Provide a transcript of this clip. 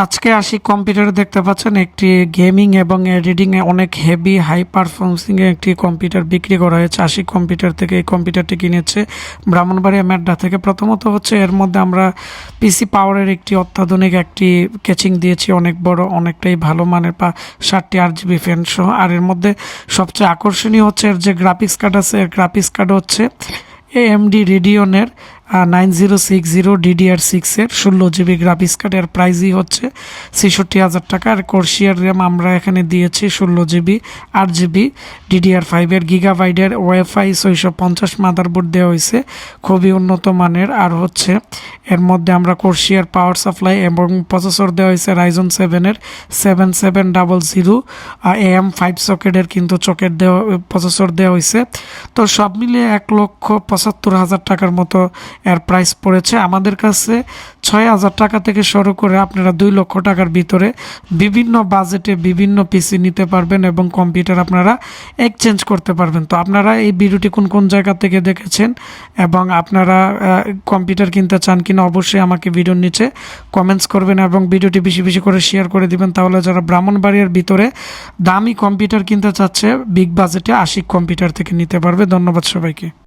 আজকে আশিক কম্পিউটারে দেখতে পাচ্ছেন একটি গেমিং এবং এডিটিং এ অনেক হেভি হাই পারফরমেন্সিং এর একটি কম্পিউটার বিক্রি করা হয়েছে। আশিক কম্পিউটার থেকে এই কম্পিউটারটি কিনেছে ব্রাহ্মণবাড়িয়া মেড্ডা থেকে। প্রথমত হচ্ছে এর মধ্যে আমরা পিসি পাওয়ারের একটি অত্যাধুনিক একটি ক্যাচিং দিয়েছি, অনেক বড়, অনেকটাই ভালো মানের, 60টি RGB ফ্যান সহ। আর এর মধ্যে সবচেয়ে আকর্ষণীয় হচ্ছে এর যে গ্রাফিক্স কার্ড আছে, এর গ্রাফিক্স কার্ড হচ্ছে AMD রেডিয়নের 9060 DDR6 এর 16GB গ্রাফিক্স কার্ড। এর প্রাইসই হচ্ছে ৬৬,০০০ টাকা। আর কোর্সিয়ার র্যাম আমরা এখানে দিয়েছি 16GB 8GB DDR5 এর গিগাবাইটের ওয়াইফাই 650 মাদারবোর্ড দেওয়া হয়েছে, খুবই উন্নত মানের। আর হচ্ছে এর মধ্যে আমরা কোর্সিয়ার পাওয়ার সাপ্লাই এবং প্রসেসর দেওয়া হয়েছে রাইজন 7 এর 7700 AM5 সকেটের কিন্তু প্রসেসর দেওয়া হয়েছে। তো সব মিলিয়ে ১,৭৫,০০০ টাকার মতো এর প্রাইস পড়েছে। আমাদের কাছে ৬,০০০ টাকা থেকে শুরু করে আপনারা ২ লক্ষ টাকার ভিতরে বিভিন্ন বাজেটে বিভিন্ন পিসি নিতে পারবেন এবং কম্পিউটার আপনারা এক্সচেঞ্জ করতে পারবেন। তো আপনারা এই ভিডিওটি কোন কোন জায়গা থেকে দেখেছেন এবং আপনারা কম্পিউটার কিনতে চান কিনা অবশ্যই আমাকে ভিডিওর নিচে কমেন্টস করবেন এবং ভিডিওটি বেশি বেশি করে শেয়ার করে দিবেন। তাহলে যারা ব্রাহ্মণবাড়িয়ার ভিতরে দামি কম্পিউটার কিনতে চাচ্ছে বিগ বাজেটে আশিক কম্পিউটার থেকে নিতে পারবে। ধন্যবাদ সবাইকে।